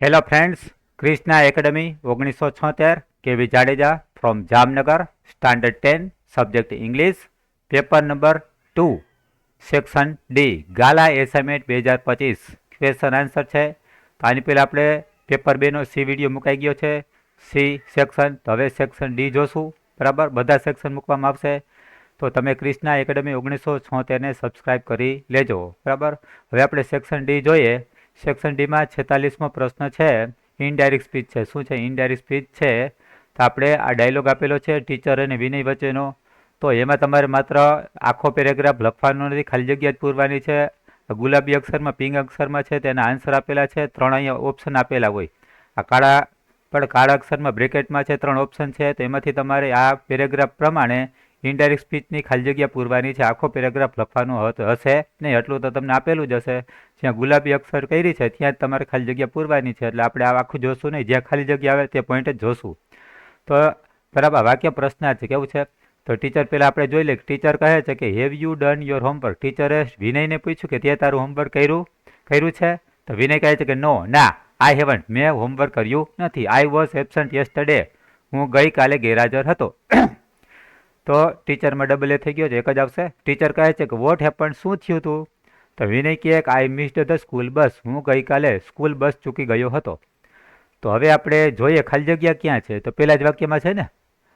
Hello friends, Krishna academy 1976 કેવી Jadeja from Jamnagar, standard 10, subject English, paper number 2, section D, Gala assignment 2025. Question answer છે. તો આની પહેલાં આપણે પેપર 2નો સી વિડીયો મુકાઈ ગયો છે, સી સેક્શન. તો હવે સેક્શન ડી જોશું. બરાબર, બધા સેક્શન મૂકવામાં આવશે. તો તમે ક્રિષ્ના એકેડમી 1976ને સબસ્ક્રાઈબ કરી લેજો. બરાબર, હવે આપણે સેક્શન ડી જોઈએ. સેક્શન ડીમાં 46મો પ્રશ્ન છે, ઇનડાયરેક્ટ સ્પીચ છે. શું છે ઇનડાયરેક્ટ સ્પીચ છે? તો આપણે આ ડાયલોગ આપેલો છે ટીચર અને વિનય વચ્ચેનો. તો એમાં તમારે માત્ર આખો પેરેગ્રાફ લખવાનો નથી, ખાલી જગ્યા જ પૂરવાની છે. ગુલાબી અક્ષરમાં, પિંક અક્ષરમાં છે તેના આન્સર આપેલા છે. 3 અહીંયા ઓપ્શન આપેલા હોય. આ કાળા અક્ષરમાં બ્રેકેટમાં છે, 3 ઓપ્શન છે. તો એમાંથી તમારે આ પેરેગ્રાફ પ્રમાણે ઇનડાયરેક્ટ સ્પીચની ખાલી જગ્યા પૂરવાની છે. આખો પેરેગ્રાફ લખવાનો હશે નહીં, એટલું તો તમને આપેલું જ હશે. જ્યાં ગુલાબી અક્ષર કરી છે ત્યાં જ તમારે ખાલી જગ્યા પૂરવાની છે. એટલે આપણે આ આખું જોશું નહીં, જ્યાં ખાલી જગ્યા આવે તે પોઈન્ટ જ જોશું. તો બરાબર, વાક્ય પ્રશ્નાર્થ છે. કેવું છે? તો ટીચર પહેલાં આપણે જોઈ લઈએ. ટીચર કહે છે કે have you done your homework. ટીચરે વિનયને પૂછ્યું કે તે તારું હોમવર્ક કર્યું છે? તો વિનય કહે છે કે નો, ના, આઈ હેવન્ટ, મેં હોમવર્ક કર્યું નથી. આઈ વોઝ એબસન્ટ યસ્ટરડે, હું ગઈકાલે ગેરહાજર હતો. તો ટીચરમાં ડબલ એ થઈ ગયો છે, એક જ આવશે. ટીચર કહે છે કે વોટ હેપન, શું થયું તું? તો વિનય કહે કે આઈ મિસ્ડ ધ સ્કૂલ બસ, હું ગઈકાલે સ્કૂલ બસ ચૂકી ગયો હતો. તો હવે આપણે જોઈએ ખાલી જગ્યા ક્યાં છે. તો પહેલા જ વાક્યમાં છે ને,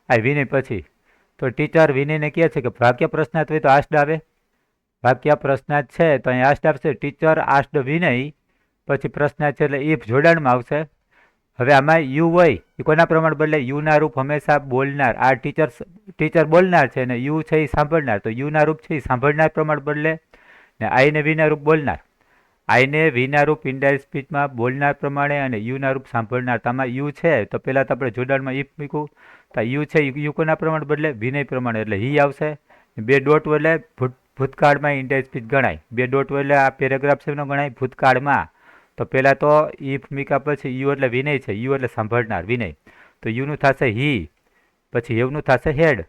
આ વિનય પછી. તો ટીચર વિનયને કહે છે કે વાક્ય પ્રશ્નાર્થ હોય તો આસ્ડ આવે. વાક્ય પ્રશ્નાર્થ છે તો અહીં આસ્ડ આવશે. ટીચર આસ્ડ વિનય, પછી પ્રશ્નાર્થ છે એટલે ઇફ જોડાણમાં આવશે. હવે આમાં યુ હોય એ કોના પ્રમાણે બદલે? યુના રૂપ હંમેશા બોલનાર. આ ટીચર બોલનાર છે અને યુ છે એ સાંભળનાર. તો યુના રૂપ છે એ સાંભળનાર પ્રમાણે બદલે. ને આઈને વિના રૂપ બોલનાર. આઈને વિના રૂપ ઇનડાયરેક્ટ સ્પીચમાં બોલનાર પ્રમાણે અને યુના રૂપ સાંભળનાર. આમાં યુ છે તો પહેલાં તો આપણે જોડાણમાં ઇફ મૂક્યું. તો યુ છે યુ કોના પ્રમાણે બદલે? વિનય પ્રમાણે, એટલે હી આવશે. 2 ડોટ એટલે ભૂતકાળમાં ઇનડાયરેક્ટ સ્પીચ ગણાય. 2 ડોટ એટલે આ પેરેગ્રાફ છે એનો ગણાય ભૂતકાળમાં. તો પહેલાં તો ઇફ મીકા પછી યુ એટલે વિનય છે, યુ એટલે સાંભળનાર વિનય. તો યુનું થશે હી, પછી હેવનું થશે હેડ.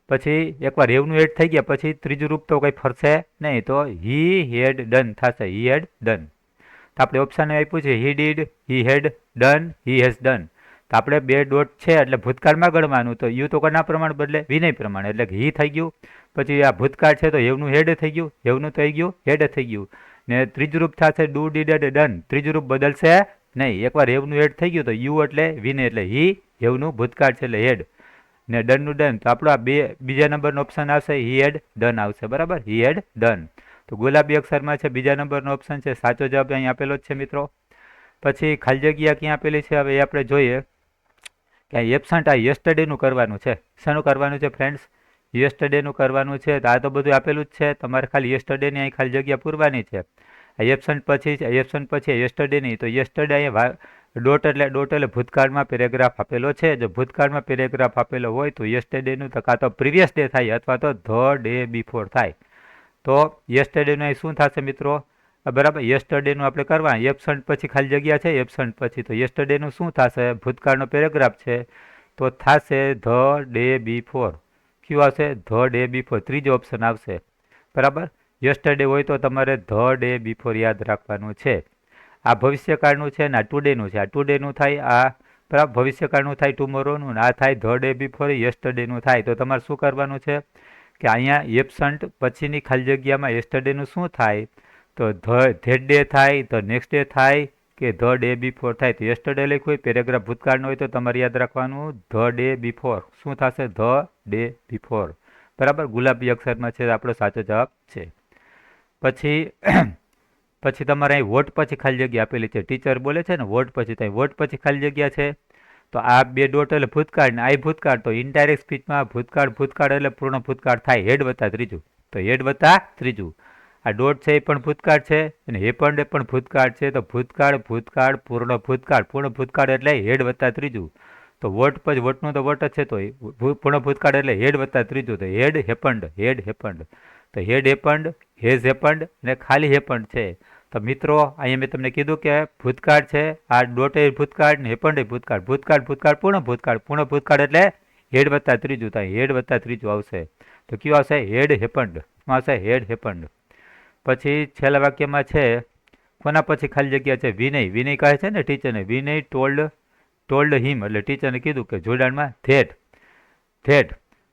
પછી એકવાર હેવનું હેડ થઈ ગયા પછી ત્રીજું રૂપ તો કંઈ ફરશે નહીં. તો હી હેડ ડન થશે, હી હેડ ડન. તો આપણે ઓપ્શન આપ્યું છે he did, he head done, he has done. તો આપણે 2 ડોટ છે એટલે ભૂતકાળમાં ગણવાનું. તો યુ તો કોના પ્રમાણે બદલે? વિનય પ્રમાણે, એટલે હી થઈ ગયું. પછી આ ભૂતકાળ છે તો હેવનું હેડ થઈ ગયું, હેવનું થઈ ગયું હેડ થઈ ગયું. ને ત્રીજું રૂપ થશે ડુ ડીડ ડન. ત્રીજું રૂપ બદલશે નહીં. એકવાર હેવનું હેડ થઈ ગયું તો યુ એટલે વિનય એટલે હી, હેવનું ભૂતકાળ છે એટલે હેડ, ને ડનનું ડન. તો આપણો આ બીજા નંબરનો ઓપ્શન આવશે, હી હેડ ડન આવશે. બરાબર, હી હેડ ડન. તો ગુલાબી અક્ષરમાં છે, બીજા નંબરનો ઓપ્શન છે. સાચો જવાબ અહીં આપેલો જ છે મિત્રો. પછી ખાલી જગ્યા ક્યાં આપેલી છે હવે એ આપણે જોઈએ. કે એબસન્ટ આ યસ્ટરડેનું કરવાનું છે. શાનું કરવાનું છે ફ્રેન્ડ્સ? યસ્ટરડેનું કરવાનું છે. તો આ તો બધું આપેલું જ છે, તમારે ખાલી યસ્ટરડેની અહીં ખાલી જગ્યા પૂરવાની છે. એબસન્ટ પછી યસ્ટરડેની. તો યસ્ટરડે અહીંયા ડોટ એટલે ભૂતકાળમાં પેરેગ્રાફ આપેલો છે. જો ભૂતકાળમાં પેરેગ્રાફ આપેલો હોય તો યસ્ટરડેનું તો કાં તો પ્રીવિયસ ડે થાય અથવા તો ધ ડે બિફોર થાય. તો યસ્ટરડેનું અહીં શું થશે મિત્રો? બરાબર, યસ્ટરડેનું આપણે કરવા. એબસન્ટ પછી ખાલી જગ્યા છે, એબસન્ટ પછી. તો યસ્ટરડેનું શું થશે? ભૂતકાળનો પેરેગ્રાફ છે તો થશે ધ ડે બિફોર. કયું આવશે? The day before. ત્રીજો ઓપ્શન આવશે. બરાબર, યસ્ટરડે હોય તો તમારે ધ ડે બિફોર યાદ રાખવાનું છે. આ ભવિષ્યકાળનું છે ને આ ટુડેનું છે. આ ટુડેનું થાય, આ બરાબર ભવિષ્યકાળનું થાય ટુમોરોનું, આ થાય ધ ડે બિફોર યસ્ટરડેનું થાય. તો તમારે શું કરવાનું છે કે અહીંયા એબસન્ટ પછીની ખાલી જગ્યામાં યસ્ટરડેનું શું થાય? તો ધેટ ડે થાય, ધ નેક્સ્ટ ડે થાય કે ધ ડે બિફોર થાય. તો યસ્ટરડે લખ્યું હોય, પેરેગ્રાફ ભૂતકાળનો હોય તો તમારે યાદ રાખવાનું ધ ડે બિફોર. શું થશે? The day before. બરાબર, ગુલાબી અક્ષરમાં છે, આપણો સાચો જવાબ છે. પછી તમારે અહીં વોટ પછી ખાલી જગ્યા આપેલી છે. ટીચર બોલે છે ને વોટ પછી, ત્યાં વોટ પછી ખાલી જગ્યા છે. તો આ 2 ડોટ એટલે ભૂતકાળ ને આ ભૂતકાળ. તો ઇનડાયરેક્ટ સ્પીચમાં ભૂતકાળ એટલે પૂર્ણ ભૂતકાળ થાય, હેડ વત્તા ત્રીજું. તો હેડ વત્તા ત્રીજું. આ ડોટ છે એ પણ ભૂતકાળ છે અને હેપન્ડ એ પણ ભૂતકાળ છે. તો ભૂતકાળ પૂર્ણ ભૂતકાળ એટલે હેડ વત્તા ત્રીજું. તો વોટ પછી વોટનું તો વોટ જ છે, તો પૂર્ણ ભૂતકાળ એટલે હેડ વત્તા ત્રીજું. તો હેડ હેપન્ડ. તો હેડ હેપન્ડ, હેઝ હેપન્ડ ને ખાલી હેપન્ડ છે. તો મિત્રો અહીંયા મેં તમને કીધું કે ભૂતકાળ છે, આ ડોટ એ ભૂતકાળ ને હેપન્ડ એ ભૂતકાળ પૂર્ણ ભૂતકાળ એટલે હેડ વત્તા ત્રીજું થાય, હેડ વત્તા ત્રીજું આવશે. તો કયું આવશે? હેડ હેપન્ડ. શું આવશે? હેડ હેપન્ડ. પછી છેલ્લા વાક્યમાં છે કોના પછી ખાલી જગ્યા છે? વિનય. વિનય કહે છે ને ટીચરને, વિનય ટોલ્ડ હિમ, એટલે ટીચરને કીધું કે જોડાણમાં ધેટ.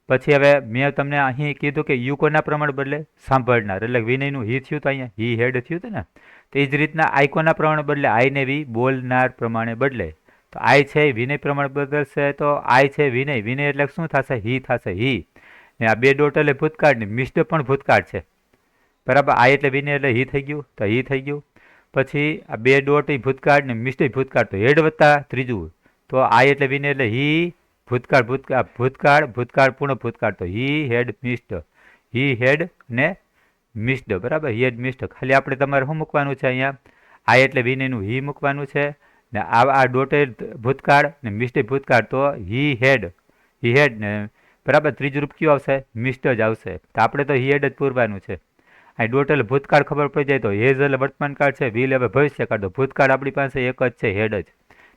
પછી હવે મેં તમને અહીં કીધું કે યુ કોના પ્રમાણે બદલે? સાંભળનાર, એટલે વિનયનું હી થયું તો અહીંયા હી હેડ થયું હતું ને. તો એ જ રીતના આઈ કોના પ્રમાણે બદલે? આઈ ને વી બોલનાર પ્રમાણે બદલે. તો આઈ છે વિનય પ્રમાણે બદલશે, તો આઈ છે વિનય. વિનય એટલે શું થશે? હી થશે, હી. ને આ બે ડોટ એટલે ભૂતકાળ ને મિસ્ડ પણ ભૂતકાળ છે, બરાબર. આઈ એટલે વિનય એટલે હી થઈ ગયું, તો હી થઈ ગયું. પછી આ બે ડોટ એ ભૂતકાળ ને મિસ્ડ ભૂતકાળ, તો હેડ વત્તા ત્રીજું, તો આઈ એટલે વિનય એટલે હી ભૂતકાળ પૂર્ણ ભૂતકાળ, તો હી હેડ ને મિસ્ડ, બરાબર. હી હેડ મિસ્ડ. ખાલી આપણે તમારે શું મૂકવાનું છે અહીંયા? આઈ એટલે વિનયનું હી મૂકવાનું છે, ને આ ડોટેડ ભૂતકાળ ને મિસ્ડ ભૂતકાળ, તો હી હેડ ને બરાબર. ત્રીજું રૂપ કયું આવશે? મિસ્ડ જ આવશે. તો આપણે તો હી હેડ જ પૂરવાનું છે. આ ડોટ એટલે ભૂતકાળ ખબર પડી જાય, તો હેઝ એટલે વર્તમાન કાળ છે, વિલ એટલે ભવિષ્યકાળ, તો ભૂતકાળ આપણી પાસે એક જ છે, હેડ જ.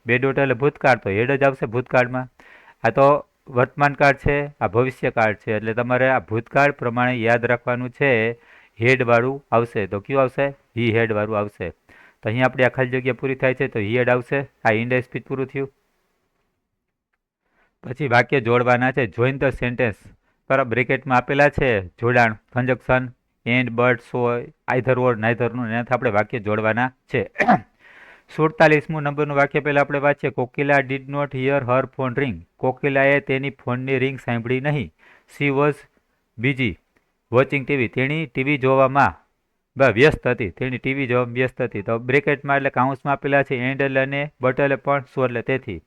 બે ડોટ એટલે ભૂતકાળ, તો હેડ જ આવશે ભૂતકાળમાં. આ તો વર્તમાન કાળ છે, આ ભવિષ્યકાળ છે, એટલે તમારે આ ભૂતકાળ પ્રમાણે યાદ રાખવાનું છે. હેડવાળું આવશે, તો કયું આવશે? હી હેડવાળું આવશે. તો અહીં આપણી આ ખાલી જગ્યા પૂરી થાય છે, તો હી હેડ આવશે. આ ઇન્ડેક્સ સ્પીચ પૂરું થયું. પછી વાક્ય જોડવાના છે. જોઈન ધ સેન્ટેન્સ, બરાબર. બ્રેકેટમાં આપેલા છે જોડાણ, conjunction, and, but, so, either or, નાઈધરનું, એનાથી આપણે વાક્ય જોડવાના છે. 47મું નંબરનું વાક્ય પહેલાં આપણે વાંચીએ. Kokila did not hear her phone ring. કોકિલાએ તેની ફોનની રિંગ સાંભળી નહીં. She was busy watching TV. તેણી ટીવી જોવામાં વ્યસ્ત હતી. તેણી ટીવી જોવામાં વ્યસ્ત હતી. તો બ્રેકેટમાં એટલે કાઉન્સમાં આપેલા છે એન્ડ એટલે અને, બટ એટલે પણ, સો એટલે તેથી.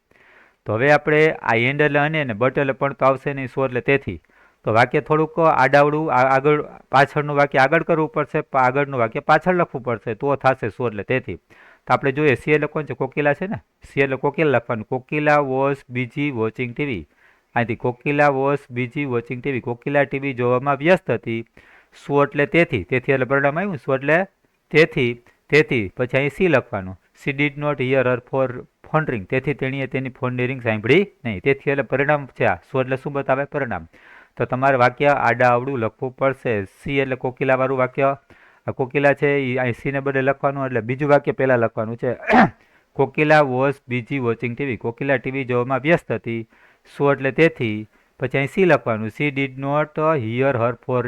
તો હવે આપણે આ એન્ડ એટલે અને ને બટ એટલે પણ તો આવશે નહીં, સો એટલે તેથી. તો વાક્ય થોડુંક આડાવડું આગળ પાછળનું વાક્ય આગળ કરવું પડશે, આગળનું વાક્ય પાછળ લખવું પડશે, તો થશે સો એટલે તેથી. તો આપણે જોઈએ સી એટલે કોણ છે? કોકિલા છે ને. સી એટલે કોકિલા લખવાનું. Kokila was busy watching TV. અહીંથી Kokila was busy watching TV. Kokila TV જોવામાં વ્યસ્ત હતી. સો એટલે તેથી. તેથી એટલે પરિણામ આવ્યું, સો એટલે તેથી. પછી અહીં સી લખવાનું. She did not hear her phone ring. તેથી તેણીએ તેની ફોનની રિંગ સાંભળી નહીં. તેથી એટલે પરિણામ છે આ. સો એટલે શું બતાવે? પરિણામ. તો તમારે વાક્ય આડા આવડું લખવું પડશે. સી એટલે કોકિલાવાળું વાક્ય, આ કોકિલા છે એ અહીં સીને બદલે લખવાનું, એટલે બીજું વાક્ય પહેલાં લખવાનું છે. Kokila was busy watching TV. Kokila TV જોવામાં વ્યસ્ત હતી. સો એટલે તેથી. પછી અહીં સી લખવાનું. She did not hear her phone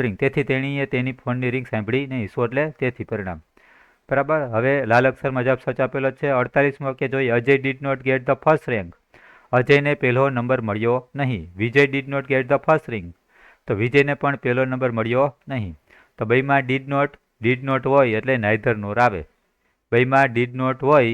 ring. તેથી તેણીએ તેની ફોનની રિંગ સાંભળી નહીં. સો એટલે તેથી પરિણામ, બરાબર. હવે લાલ અક્ષરમાં જવાબ સાચો આપેલો છે. 48મું વાક્ય જોઈએ. Ajay did not get the first rank. અજયને પહેલો નંબર મળ્યો નહીં. Vijay did not get the first ring. તો વિજયને પણ પહેલો નંબર મળ્યો નહીં. તો બેમાં ડીડ નોટ હોય એટલે નાઈધર નોર આવે. બેમાં ડીડ નોટ હોય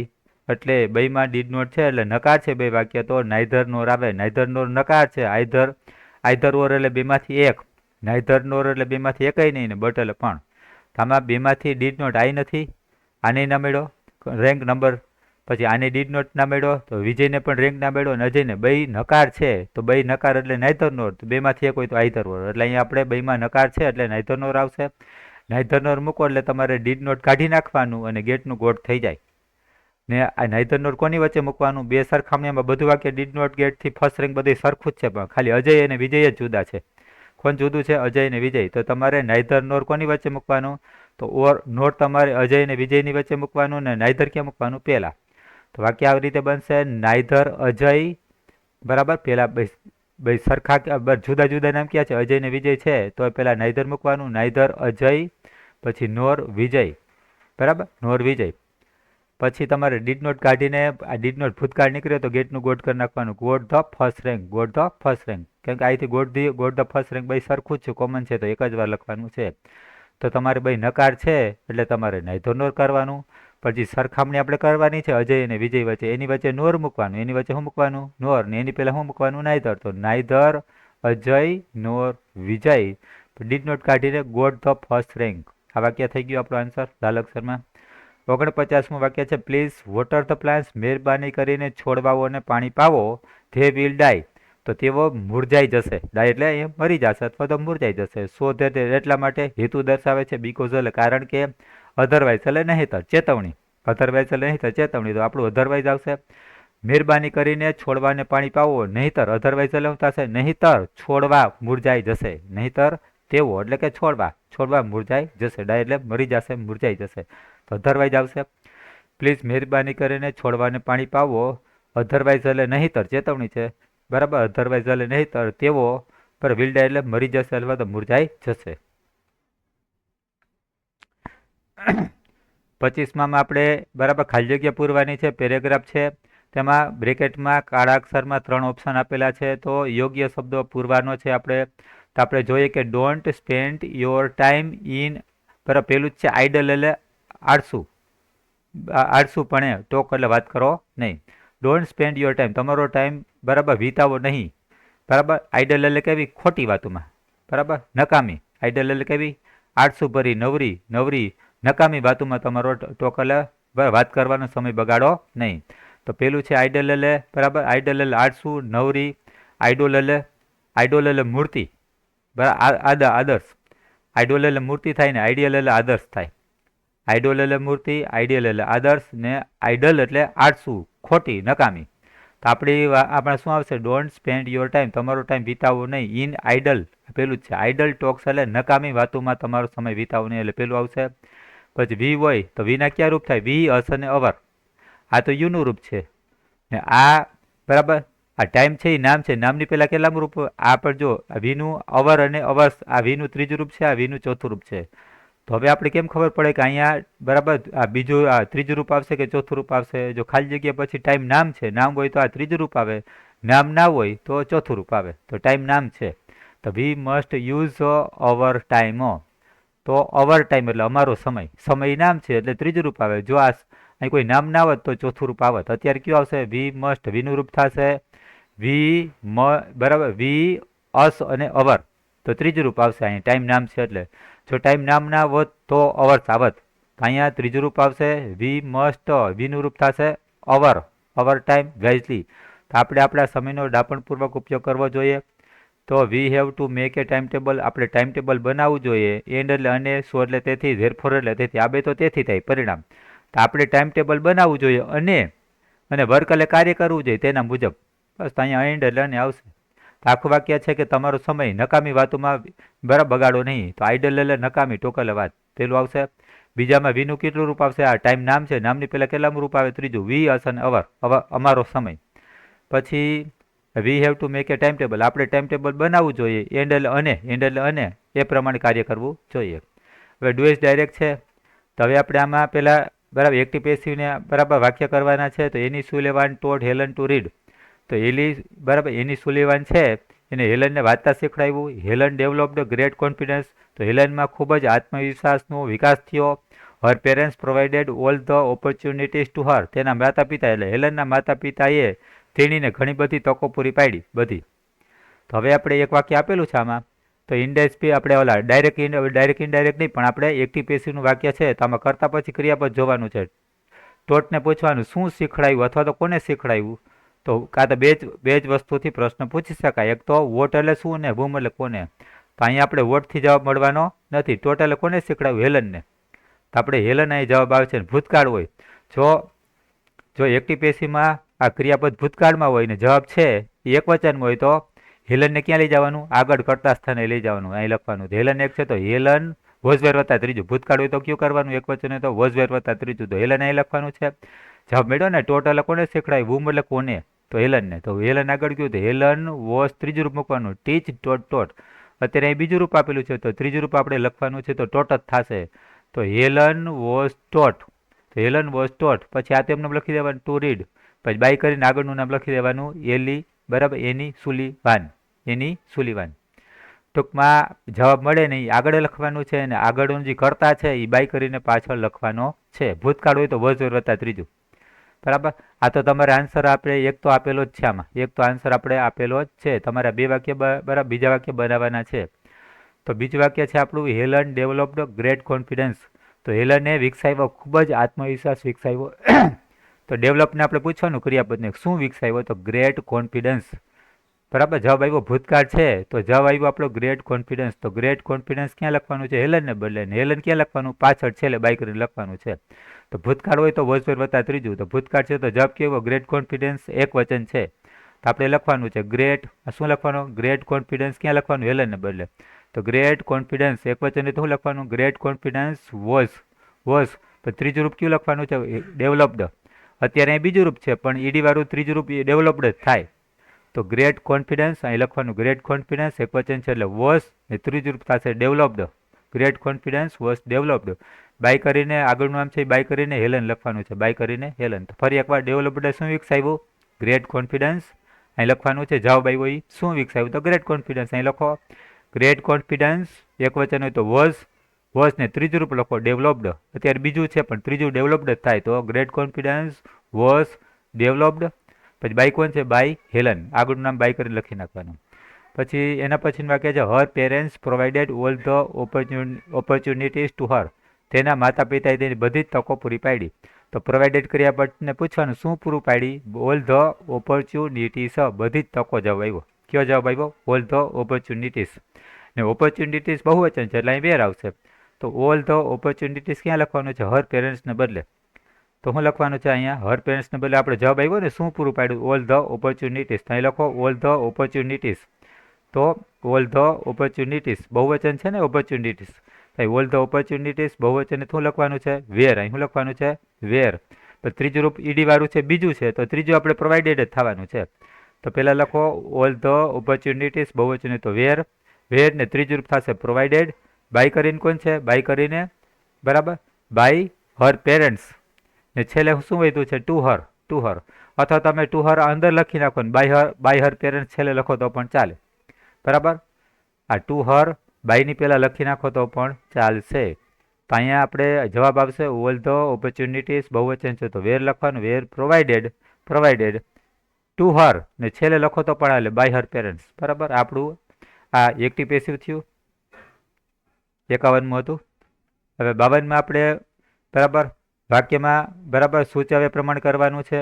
એટલે બેમાં ડીડ નોટ છે એટલે નકાર છે બે વાક્ય, તો નાઈધર નોર આવે. નાઈધર નોર નકાર છે. આઈધર ઓર એટલે બેમાંથી એક. નાઈધર નોર એટલે બેમાંથી એકય નહીં, ને બટ એટલે પણ. આમાં બેમાંથી ડીડ નોટ આઈ નથી, આને ના મળ્યો રેન્ક નંબર. પછી આને ડીડ નોટ ના મળ્યો, તો વિજયને પણ રેન્ક ના મળ્યો, અને અજયને. બે નકાર છે, તો બે નકાર એટલે નાઈધર નોર. તો બેમાંથી એક હોય તો આઈધર ઓર. એટલે અહીંયા આપણે બેમાં નકાર છે એટલે નાઈધર નોર આવશે. નાઈધર નોર મૂકો એટલે તમારે ડીડ નોટ કાઢી નાખવાનું અને ગેટનું ગોટ થઈ જાય. ને આ નાઈધર નોર કોની વચ્ચે મૂકવાનું? બે સરખામણીમાં બધું વાક્ય ડીડ નોટ ગેટથી ફર્સ્ટ રેન્ક બધી સરખું જ છે, પણ ખાલી અજય અને વિજય જ જુદા છે. કોણ જુદું છે? અજય અને વિજય. તો તમારે નાઈધર નોર કોની વચ્ચે મૂકવાનું? તો ઓર નોર તમારે અજય અને વિજયની વચ્ચે મૂકવાનું, ને નાઈધર ક્યાં મૂકવાનું? પહેલાં. તો વાક્ય આવી રીતે બનશે. નાઈધર અજય, બરાબર. પહેલાં બે સરખા જુદા જુદા નામ ક્યાં છે? અજય ને વિજય છે, તો પહેલાં નાઈધર મૂકવાનું. નાઈધર અજય, પછી નોર વિજય, બરાબર. નોર વિજય. પછી તમારે ડીડ નોટ કાઢીને આ ડીડ નોટ ભૂતકાળ નીકળ્યો તો ગેટનું ગોટ કરી નાખવાનું. Got the first rank. Got the first rank. કેમ કે અહીંથી ગોટ ધ ફર્સ્ટ રેન્ક બે સરખું જ છે, કોમન છે, તો એક જ વાર લખવાનું છે. તો તમારે બે નકાર છે એટલે તમારે નાઈધર નોર કરવાનું. પછી સરખામણી આપણે કરવાની છે અજય અને વિજય વચ્ચે. એની વચ્ચે નોર મૂકવાનું. એની વચ્ચે શું મૂકવાનું? નોર. ને એની પહેલાં શું મૂકવાનું? નાઈધર. તો neither Ajay nor Vijay. Did not કાઢીને ગોટ ધ ફર્સ્ટ રેન્ક. આ વાક્ય થઈ ગયું આપણો આન્સર લાલ અક્ષરમાં. 49મું વાક્ય છે. Please water the plants. મહેરબાની કરીને છોડવાઓને પાણી પાવો. ધે વિલ ડાય. તો તેઓ મુરઝાઈ જશે. ડાય એટલે એ મરી જશે અથવા તો મુરઝાઈ જશે. સો ધેટ એટલા માટે હેતુ દર્શાવે છે. બીકોઝ એટલે કારણ કે. અધરવાઇઝ એટલે નહીંતર ચેતવણી. અધરવાઇઝ એટલે નહીંતર ચેતવણી. તો આપણું અધરવાઇઝ આવશે. મહેરબાની કરીને છોડવાને પાણી પાવો. નહીંતર અધરવાઇઝ એટલે શું થશે? નહીંતર છોડવા મુરઝાઈ જશે. નહીંતર તેઓ એટલે કે છોડવા મુરઝાઈ જશે. ડાય એટલે મરી જશે, મુરઝાઈ જશે. તો અધરવાઇઝ આવશે. પ્લીઝ મહેરબાની કરીને છોડવાને પાણી પાવો, અધરવાઇઝ એટલે નહીંતર ચેતવણી છે, બરાબર. અધરવાઇઝ એટલે નહીંતર તેવો પર વિલડા એટલે મરી જશે અથવા તો મુરઝાઈ જશે. 25માં આપણે બરાબર ખાલી જગ્યા પૂરવાની છે, પેરેગ્રાફ છે. તેમાં બ્રેકેટમાં કાળા અક્ષરમાં 3 ઓપ્શન આપેલા છે. તો યોગ્ય શબ્દો પૂરવાનો છે આપણે. તો આપણે જોઈએ કે don't spend your time in, બરાબર. પેલું જ છે આઇડલ એટલે આળસુ, આળસુપણે ટોક એટલે વાત કરો નહીં. ડોન્ટ સ્પેન્ડ યોર ટાઈમ, તમારો ટાઈમ બરાબર વિતાવો નહીં, બરાબર. આઇડલ એટલે કેવી ખોટી વાતોમાં, બરાબર, નકામી. આઇડલ એટલે કેવી આળસુ ભરી, નવરી નવરી નકામી વાતોમાં તમારો ટોક એટલે વાત કરવાનો સમય બગાડો નહીં. તો પેલું છે આઇડલ એટલે બરાબર, આઇડલ એટલે આળસુ, નવરી. આઇડોલ એટલે મૂર્તિ, બરાબર, આદર્શ. આઇડોલ એટલે મૂર્તિ થાય ને આઈડિયલ એટલે આદર્શ થાય. આઇડોલ એટલે મૂર્તિ, આઈડિયલ એટલે આદર્શ ને આઇડલ એટલે આળસુ, ખોટી, નકામી. તો આપણે શું આવશે? ડોન્ટ સ્પેન્ડ યોર ટાઈમ, તમારો ટાઈમ વિતાવો નહીં, ઇન આઇડલ, પેલું જ છે. આઇડલ ટોક્સ એટલે નકામી વાતોમાં તમારો સમય વિતાવો નહીં, એટલે પેલું આવશે. પછી વી હોય તો વીના ક્યાં રૂપ થાય? વી, અસ અને અવર. આ તો યુનું રૂપ છે ને આ બરાબર આ ટાઈમ છે એ નામ છે. નામની પહેલાં કેટલામું રૂપ? આ પણ જો વીનું અવર અને અવર્સ, આ વીનું ત્રીજું રૂપ છે, આ વીનું ચોથું રૂપ છે. તો હવે આપણે કેમ ખબર પડે કે અહીંયા બરાબર આ બીજું આ ત્રીજું રૂપ આવશે કે ચોથું રૂપ આવશે? જો ખાલી જગ્યા પછી ટાઈમ નામ છે, નામ હોય તો આ ત્રીજું રૂપ આવે, નામ ના હોય તો ચોથું રૂપ આવે. તો ટાઈમ નામ છે તો we must use hour time. તો અવર ટાઈમ એટલે અમારો સમય, સમય નામ છે એટલે ત્રીજું રૂપ આવે. જો આ અહીં કોઈ નામ ના આવત તો ચોથું રૂપ આવત. અત્યારે કયું આવશે? વી મસ્ટ, વીનું રૂપ થશે વી બરાબર, વી, અસ અને અવર. તો ત્રીજું રૂપ આવશે અહીં, ટાઈમ નામ છે એટલે. જો ટાઈમ નામ ના હોત તો અવર્સ આવત. અહીંયા ત્રીજું રૂપ આવશે વી મસ્ટ, વીનું રૂપ થશે અવર, અવર ટાઈમ વાઇઝલી. તો આપણે આપણા સમયનો ડાપણપૂર્વક ઉપયોગ કરવો જોઈએ. તો we have to make A time table, આપણે ટાઈમ ટેબલ બનાવવું જોઈએ. એન્ડ એટલે અને, સો એટલે તેથી, ધેરફોર એટલે તેથી, આ બે તો તેથી થાય પરિણામ. તો આપણે ટાઈમ ટેબલ બનાવવું જોઈએ અને વર્ક એટલે કાર્ય કરવું જોઈએ તેના મુજબ. બસ અહીંયા એન્ડ એટલે અને આવશે. આખું વાક્ય છે કે તમારો સમય નકામી વાતોમાં બરાબર બગાડો નહીં. તો આઇડલ એટલે નકામી, ટોકલ વાત, પેલું આવશે. બીજામાં વીનું કેટલું રૂપ આવશે? આ ટાઈમ નામ છે, નામની પહેલાં કેટલામું રૂપ આવે? ત્રીજું, વી, અસ અને અવર, અમારો સમય. પછી we have to make A time table, આપણે ટાઈમ ટેબલ બનાવવું જોઈએ. એન્ડ એટલે અને એ પ્રમાણે કાર્ય કરવું જોઈએ. હવે ડુ એસ ડાયરેક્ટ છે. તો હવે આપણે આમાં પહેલાં બરાબર એક્ટિવ પેસિવને બરાબર વાક્ય કરવાના છે. તો Annie Sullivan taught Helen to read. તો બરાબર એની સુલેવાન છે એને હેલનને વાંચતા શીખડાવ્યું. Helen developed great confidence. તો હેલનમાં ખૂબ જ આત્મવિશ્વાસનો વિકાસ થયો. Her parents provided all the opportunities to her. તેના માતા પિતા એટલે હેલનના માતા પિતાએ તેણીને ઘણી બધી તકો પૂરી પાડી બધી. તો હવે આપણે એક વાક્ય આપેલું છે આમાં. તો ઇનડાયરેક્ટ આપણે ઓલા ડાયરેક્ટ ઇનડાયરેક્ટ નહીં પણ આપણે એક્ટિવ પેસિવનું વાક્ય છે તો આમાં કરતા પછી ક્રિયાપદ જોવાનું છે. ટોટને પૂછવાનું શું શીખડાયું અથવા તો કોને શીખડાયું. તો કાં તો બે જ વસ્તુથી પ્રશ્ન પૂછી શકાય. એક તો વોટ એટલે શું ને બૂમ એટલે કોને. તો અહીંયા આપણે વોટથી જવાબ મળવાનો નથી. ટોટ એટલે કોને શીખડાવ્યું? હેલનને. તો આપણે હેલન અહીં જવાબ આવે છે. ભૂતકાળ હોય જો એક્ટિવ પેસિવમાં આ ક્રિયાપદ ભૂતકાળમાં હોય ને જવાબ છે એ એક વચનમાં હોય તો હેલનને ક્યાં લઈ જવાનું? આગળ કરતા સ્થાને લઈ જવાનું. અહીં લખવાનું હેલન એક છે તો હેલન વોઝવેર વત્તા ત્રીજું. ભૂતકાળ હોય તો કયું કરવાનું? એક વચન હોય તો વોઝવેર વત્તા ત્રીજું. તો હેલન અહીં લખવાનું છે. જવાબ મળ્યો ને. ટોટ એટલે કોને શીખડાય? વૂમ એટલે કોને? તો હેલનને. તો હેલન આગળ કયું? તો હેલન વોઝ ત્રીજું રૂપ મૂકવાનું. ટીચ ટોટ. અત્યારે અહીં બીજું રૂપ આપેલું છે તો ત્રીજું રૂપ આપણે લખવાનું છે તો ટોટ જ થશે. તો હેલન વોઝ ટોટ. તો હેલન વોઝ ટોટ. પછી આ તેમનું લખી દેવાનું ટુ રીડ. પછી બાય કરીને આગળનું નામ લખી દેવાનું એલી, બરાબર, એની સુલીવાન. એની સુલીવાન. ટૂંકમાં જવાબ મળે નહીં આગળ લખવાનું છે અને આગળનું જે કરતા છે એ બાય કરીને પાછળ લખવાનો છે. ભૂતકાળ હોય તો વોઝવેર વત્તા ત્રીજું. બરાબર. આ તો તમારે આન્સર આપણે એક તો આપેલો જ છે આમાં. એક તો આન્સર આપણે આપેલો જ છે. તમારે બે વાક્ય બરાબર બીજા વાક્ય બનાવવાના છે. તો બીજું વાક્ય છે આપણું હેલન ડેવલપ્ડ ગ્રેટ કોન્ફિડન્સ. તો હેલને વિકસાવ્યો, ખૂબ જ આત્મવિશ્વાસ વિકસાવ્યો. તો ડેવલપને આપણે પૂછવાનું ક્રિયાપદને શું વિકસાવ્યો? તો ગ્રેટ કોન્ફિડન્સ. બરાબર. જવાબ આવ્યો ભૂતકાળ છે તો જવાબ આવ્યો આપણો ગ્રેટ કોન્ફિડન્સ. તો ગ્રેટ કોન્ફિડન્સ ક્યાં લખવાનું છે? હેલનને બદલે. હેલન ક્યાં લખવાનું? પાછળ છેલ્લે બાય કરીને લખવાનું છે. તો ભૂતકાળ હોય તો વોઝવેર વત્તા ત્રીજું. તો ભૂતકાળ છે તો જવાબ કેવો? ગ્રેટ કોન્ફિડન્સ એક વચન છે તો આપણે લખવાનું છે ગ્રેટ. શું લખવાનું? ગ્રેટ કોન્ફિડન્સ ક્યાં લખવાનું? હેલનને બદલે. તો ગ્રેટ કોન્ફિડન્સ એક વચન તો શું લખવાનું? ગ્રેટ કોન્ફિડન્સ વોઝ પણ ત્રીજું રૂપ કયું લખવાનું છે? ડેવલપ્ડ. અત્યારે અહીં બીજું રૂપ છે પણ ઈડી વાળું ત્રીજું રૂપ ડેવલપ્ડ જ થાય. તો ગ્રેટ કોન્ફિડન્સ અહીં લખવાનું ગ્રેટ કોન્ફિડન્સ એક વચન છે એટલે વોઝ ને ત્રીજું રૂપ થશે developed. Great confidence was developed. By કરીને આગળનું નામ છે બાય કરીને હેલન લખવાનું છે. બાય કરીને હેલન. તો ફરી એકવાર ડેવલપ્ડ શું વિકસાવ્યું? Great confidence. અહીં લખવાનું છે જવાબ આવ્યો એ શું વિકસાવ્યું? તો ગ્રેટ કોન્ફિડન્સ. અહીં લખો ગ્રેટ કોન્ફિડન્સ એક વચન હોય તો વોઝ ને ત્રીજું રૂપ લખો ડેવલપ્ડ. અત્યારે બીજું છે પણ ત્રીજું ડેવલપ્ડ જ થાય તો ગ્રેટ કોન્ફિડન્સ વોઝ ડેવલપ્ડ. પછી બાય કોણ છે? By Helen. આગળનું નામ બાય કરીને લખી નાખવાનું. પછી એના પછીનું વાક્ય છે હર parents provided all the opportunities to her. તેના માતા પિતાએ તેની બધી જ તકો પૂરી પાડી. તો પ્રોવાઇડેડ કર્યા પછી પૂછવાનું શું પૂરું પાડી? All the opportunities. બધી જ તકો જવાબ આવ્યો. કયો જવાબ આવ્યો? All the opportunities. ને ઓપોર્ચ્યુનિટીઝ બહુવચન છે એટલે અહીં વેર આવશે. તો ઓલ ધ ઓપોર્ચ્યુનિટીઝ ક્યાં લખવાનું છે? હર પેરેન્ટ્સને બદલે. તો શું લખવાનું છે અહીંયા? હર પેરેન્ટ્સને બદલે આપણે જવાબ આવ્યો ને શું પૂરું પાડ્યું? All the opportunities. અહીં લખો ઓલ ધ ઓપોર્ચ્યુનિટીઝ. તો ઓલ ધ ઓપોર્ચ્યુનિટીઝ બહુવચન છે ને ઓપોર્ચ્યુનિટીઝ. ઓલ ધ ઓપોર્ચ્યુનિટીઝ બહુવચન શું લખવાનું છે? વેર. અહીં શું લખવાનું છે? વેર. પણ ત્રીજું રૂપ ઈડી વાળું છે બીજું છે તો ત્રીજું આપણે પ્રોવાઇડેડ જ થવાનું છે. તો પહેલાં લખો ઓલ ધ ઓપોર્ચ્યુનિટીઝ બહુવચન તો વેર. વેર ને ત્રીજું રૂપ થશે પ્રોવાઇડેડ. બાય કરીને કોણ છે? બાય કરીને બરાબર બાય હર પેરેન્ટ્સ. ને છેલ્લે શું વધ્યું છે? To her. અથવા તમે ટુ હર અંદર લખી નાખો ને બાય હર પેરેન્ટ્સ છેલ્લે લખો તો પણ ચાલે. બરાબર. આ ટુ હર બાયની પહેલાં લખી નાખો તો પણ ચાલશે. તો અહીંયા આપણે જવાબ આવશે ઓલ ધ ઓપોર્ચ્યુનિટીઝ બહુવચન છે તો વેર લખવાનું. વેર પ્રોવાઇડેડ ટુ હર ને છેલ્લે લખો તો પણ હાલે બાય હર પેરેન્ટ્સ. બરાબર. આપણું આ એક્ટિવ પેસિવ થયું. 51મું હતું. હવે 52માં આપણે બરાબર વાક્યમાં બરાબર સૂચવે પ્રમાણ કરવાનું છે.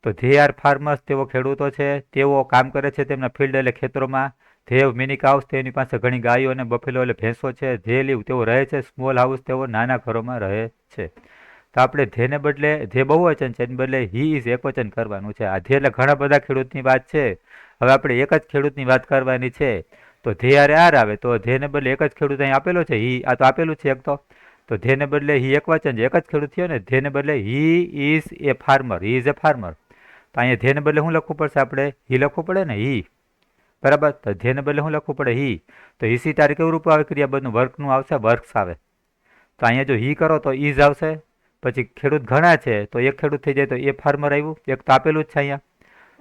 તો ધે આર ફાર્મર્સ તેઓ ખેડૂતો છે. તેઓ કામ કરે છે તેમના ફિલ્ડ એટલે ખેતરોમાં. ધે મિની કાઉસ તેની પાસે ઘણી ગાયો અને બફેલો એટલે ભેંસો છે. ધે લીવ તેઓ રહે છે. સ્મોલ હાઉસ તેઓ નાના ઘરોમાં રહે છે. તો આપણે ધેને બદલે ધે બહુવચન છે એને બદલે હી ઇઝ એકવચન કરવાનું છે. આ ધે એટલે ઘણા બધા ખેડૂતની વાત છે. હવે આપણે એક જ ખેડૂતની વાત કરવાની છે. તો ધે આર આવે તો ધેને બદલે એક જ ખેડૂત અહીં આપેલો છે હી. આ તો આપેલું છે એક તો ધેને બદલે હી એકવચન છે. એક જ ખેડૂત થયો ને. ધેને બદલે he is A farmer. He is A farmer. તો અહીંયા ધેને બદલે શું લખવું પડશે? આપણે હી લખવું પડે ને હી. બરાબર. તો ધેને બદલે શું લખવું પડે? હી. તો ઈસી તારે કેવું રૂપ આવે? ક્રિયાપદનું વર્કનું આવશે વર્ક્સ આવે. તો અહીંયા જો હી કરો તો ઇઝ આવશે. પછી ખેડૂત ઘણા છે તો એક ખેડૂત થઈ જાય તો એ ફાર્મર આવ્યું. એક તો આપેલું જ છે અહીંયા.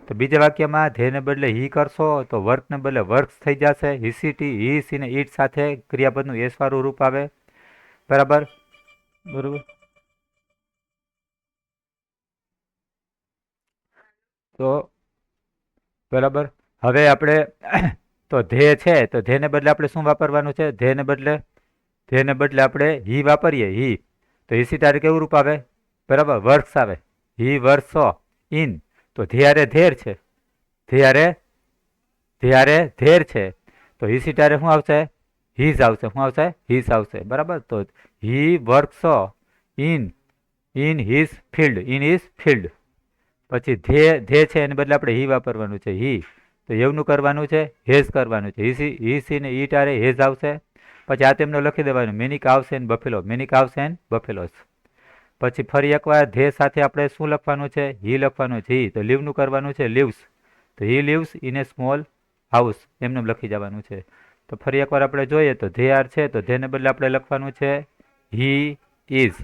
તો બીજા વાક્યમાં ધેને બદલે હી કરશો તો વર્કને બદલે વર્ક્સ થઈ જશે. હિસીટી હી સી ને ઈટ સાથે ક્રિયાપદનું એસ વાળું રૂપ આવે. બરાબર. તો બરાબર. હવે આપણે તો ધે છે તો ધેને બદલે આપણે શું વાપરવાનું છે? ધેને બદલે આપણે હી વાપરીએ હી. તો હિસી તારે કેવું રૂપ આવે? બરાબર વર્ક્સ આવે. હી વર્સો ઇન. તો ધેરે ધેર છે. ધેરે ધેર છે. તો હિસી તારે શું આવશે? હીઝ આવશે. શું આવશે? હીઝ આવશે. બરાબર. તો he works in his field. પછી ધે છે એને બદલે આપણે હી વાપરવાનું છે હી. તો એવનું કરવાનું છે હેઝ કરવાનું છે. હી સી ને ઈટ આરે હેઝ આવશે. પછી આ તેમનો લખી દેવાનું many cows and buffalo. Many cows and buffaloes. પછી ફરી એકવાર ધે સાથે આપણે શું લખવાનું છે? હી લખવાનું છે હી. તો લીવનું કરવાનું છે લીવ્સ. તો he lives in a small house એમને લખી જવાનું છે. તો ફરી એકવાર આપણે જોઈએ તો ધે આર છે તો ધેને બદલે આપણે લખવાનું છે હી ઇઝ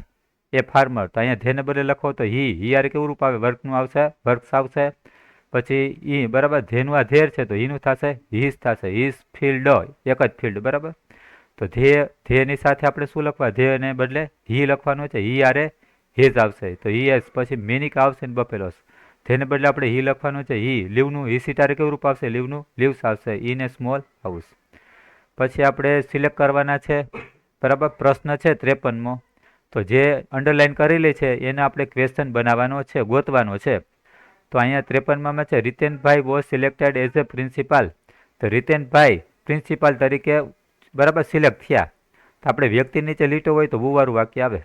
એ ફાર્મર. તો અહીંયા ધેને બદલે લખો તો હી આર કેવું રૂપ આવે? વર્કનું આવશે વર્ક્સ આવશે. પછી ઈ બરાબર ધેનું આ ધેર છે તો હીનું થશે હીઝ થશે. હીઝ ફિલ્ડ એક જ ફિલ્ડ. બરાબર. તો ધેની સાથે આપણે શું લખવા? ધેને બદલે હી લખવાનું છે. હી આરે હેઝ આવશે. તો હી એસ પછી મિનિક આવશે ને બફેલોસ. ધેને બદલે આપણે હી લખવાનું છે હી. લીવનું હી સીટારે કેવું રૂપ આવશે? લીવનું લીવ્સ આવશે. In a small house. પછી આપણે સિલેક્ટ કરવાના છે. બરાબર. પ્રશ્ન છે 53મો. તો જે અંડરલાઈન કરેલી છે એને આપણે ક્વેશ્ચન બનાવવાનો છે ગોતવાનો છે. તો અહીંયા 53માં છે Ritenbhai was selected as a principal. તો રીતેનભાઈ પ્રિન્સિપાલ તરીકે બરાબર સિલેક્ટ થયા. તો આપણે વ્યક્તિ નીચે લીટો હોય તો વુવાળું વાક્ય આવે.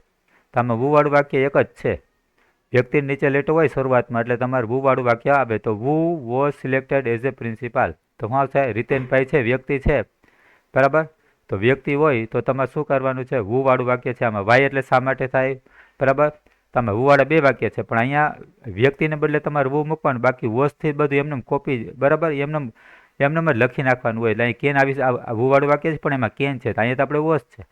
તો આમાં વુવાળું વાક્ય એક જ છે. વ્યક્તિ નીચે લીટો હોય શરૂઆતમાં એટલે તમારે વુવાળું વાક્ય આવે. તો who was selected as a principal. તો શું આવશે? રીતેનભાઈ છે વ્યક્તિ છે. બરાબર. તો વ્યક્તિ હોય તો તમારે શું કરવાનું છે? વુવાળું વાક્ય છે. આમાં વાય એટલે શા માટે થાય? બરાબર. તમે હુવાળા 2 વાક્ય છે, પણ અહીંયા વ્યક્તિને બદલે તમારે વુ મૂકવાનું, બાકી વોસથી બધું એમને કોપી, બરાબર, એમને જ લખી નાખવાનું હોય. એટલે અહીં કેન આવી હુવાળું વાક્ય છે, પણ એમાં કેન છે, તો અહીંયા તો આપણે વોસ છે.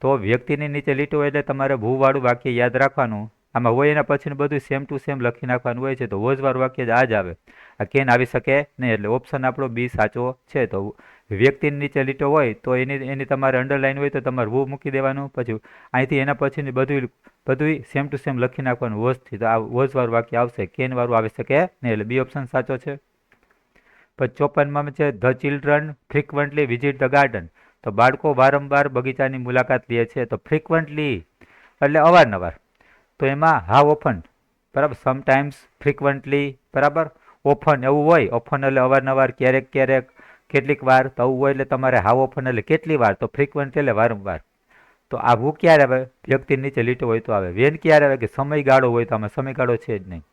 તો વ્યક્તિની નીચે લીટો હોય એટલે તમારે ભૂવાળું વાક્ય યાદ રાખવાનું. આમાં હોય એના પછીનું બધું સેમ ટુ સેમ લખી નાખવાનું હોય છે. તો વોઝવાળું વાક્ય જ આ જ આવે. આ કેન આવી શકે નહીં. એટલે ઓપ્શન આપણો બી સાચો છે. તો વ્યક્તિની નીચે લીટો હોય તો એની તમારે અંડરલાઈન હોય તો તમારે વુ મૂકી દેવાનું. પછી અહીંથી એના પછીની બધું સેમ ટુ સેમ લખી નાખવાનું વોઝથી. તો આ વોઝવાળું વાક્ય આવશે, કેનવાળું આવી શકે નહીં. એટલે બી ઓપ્શન સાચો છે. પછી 54માં છે the children frequently visit the garden. તો બાળકો વારંવાર બગીચાની મુલાકાત લે છે. તો ફ્રિકવન્ટલી એટલે અવારનવાર. તો એમાં હાવ ઓફન, બરાબર, સમટાઈમ્સ, ફ્રિકવન્ટલી, બરાબર, ઓફન એવું હોય. ઓફન એટલે અવારનવાર, ક્યારેક ક્યારેક, કેટલીક વાર. તો આવું હોય એટલે તમારે હાવ ઓફન એટલે કેટલી વાર. તો ફ્રિકવન્ટ એટલે વારંવાર. તો આ વુ ક્યારે આવે? વ્યક્તિ નીચે લીટો હોય તો આવે. વેન ક્યારે આવે? કે સમયગાળો હોય તો આમાં સમયગાળો છે જ નહીં.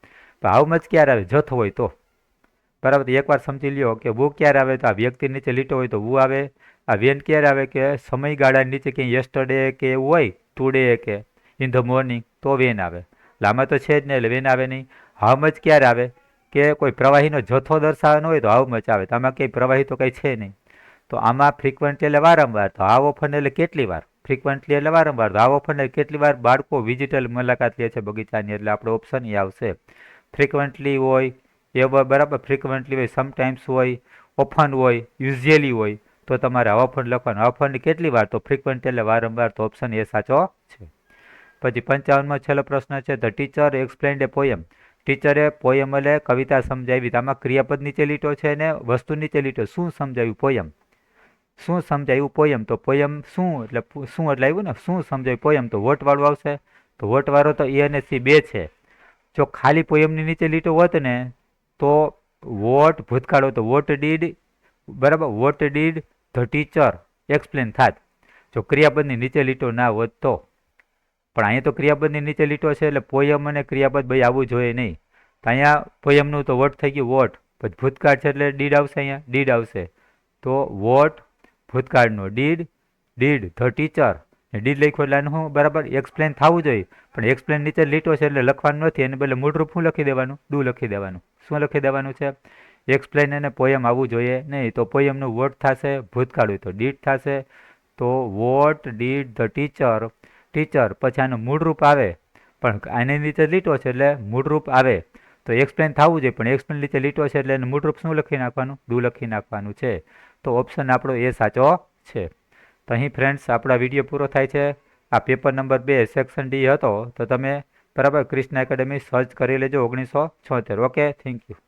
તો હાઉ મચ ક્યારે આવે? જથ્થો હોય તો, બરાબર. તો એકવાર સમજી લ્યો કે વુ ક્યારે આવે? તો આ વ્યક્તિ નીચે લીટો હોય તો વુ આવે. આ વેન ક્યારે આવે? કે સમયગાળા નીચે કે યસ્ટરડે કે એવું હોય, ટુડે કે ઇન ધ મોર્નિંગ, તો વેન આવે. એટલે આમાં તો છે જ નહીં, એટલે વેન આવે નહીં. હાઉ મચ ક્યારે આવે? કે કોઈ પ્રવાહીનો જથ્થો દર્શાવવાનો હોય તો હાઉ મચ આવે. તો આમાં કંઈ પ્રવાહી તો કંઈ છે નહીં. તો આમાં ફ્રિકવન્ટલી એટલે વારંવાર. તો હાઉ ઓફન એટલે કેટલી વાર. ફ્રિકવન્ટલી એટલે વારંવાર. તો હાઉ ઓફન એટલે કેટલી વાર બાળકો વિઝિટલ મુલાકાત લે છે બગીચાની. એટલે આપણો ઓપ્શન એ આવશે. ફ્રિકવન્ટલી હોય એ બરાબર, ફ્રિકવન્ટલી હોય, સમટાઈમ્સ હોય, ઓફન હોય, યુઝ્યુઅલી હોય. તો તમારે હાઉ ઓફન લખવાનું. હાઉ ઓફન કેટલી વાર? તો ફ્રિકવન્ટ એટલે વારંવાર. તો ઓપ્શન એ સાચો છે. પછી 55માં છેલ્લો પ્રશ્ન છે the teacher explained a poem. ટીચરે પોયમ એટલે કવિતા સમજાવી. આમાં ક્રિયાપદ નીચે લીટો છે ને વસ્તુ નીચે લીટો. શું સમજાવ્યું? પોયમ. શું સમજાવ્યું? પોયમ. તો પોયમ શું એટલે આવ્યું ને, શું સમજાવ્યું? પોયમ. તો વોટ વાળું આવશે. તો વોટ વાળો તો એ અને સી 2 છે. જો ખાલી પોયમની નીચે લીટો હોત ને તો વોટ ભૂતકાળ તો વોટ ડીડ, બરાબર, what did the teacher explain થાત. જો ક્રિયાપદની નીચે લીટો ના હોત તો. પણ અહીંયા તો ક્રિયાપદની નીચે લીટો છે એટલે પોયમ અને ક્રિયાપદ ભાઈ આવવું જોઈએ નહીં. તો અહીંયા પોયમનું તો વોટ થઈ ગયું વોટ. પછી ભૂતકાળ છે એટલે ડીડ આવશે. અહીંયા ડીડ આવશે. તો વોટ ભૂતકાળનો ડીડ ધ ટીચર. ડીડ લખ્યું એટલે આનું શું, બરાબર, એક્સપ્લેન થવું જોઈએ. પણ એક્સપ્લેન નીચે લીટો છે એટલે લખવાનું નથી. એને બદલે મૂળરૂપ શું લખી દેવાનું? ડુ લખી દેવાનું. શું લખી દેવાનું છે? એક્સપ્લેન અને પોયમ આવવું જોઈએ નહીં. તો પોયમનું વોટ થશે. ભૂતકાળ હોય તો ડીડ થશે. તો વોટ ડીડ ધ ટીચર. પછી આનું મૂળરૂપ આવે. પણ આની નીચે લીટો છે એટલે મૂળરૂપ આવે. તો એક્સપ્લેન થવું જોઈએ. પણ એક્સપ્લેન નીચે લીટો છે એટલે એનું મૂળરૂપ શું લખી નાખવાનું? ડુ લખી નાખવાનું છે. તો ઓપ્શન આપણો એ સાચો છે. તો અહીં ફ્રેન્ડ્સ આપણા વિડીયો પૂરો થાય છે. આ પેપર નંબર 2 સેક્શન ડી હતો. તો તમે બરાબર ક્રિષ્ના એકેડમી સર્ચ કરી લેજો 1976. Okay, thank you.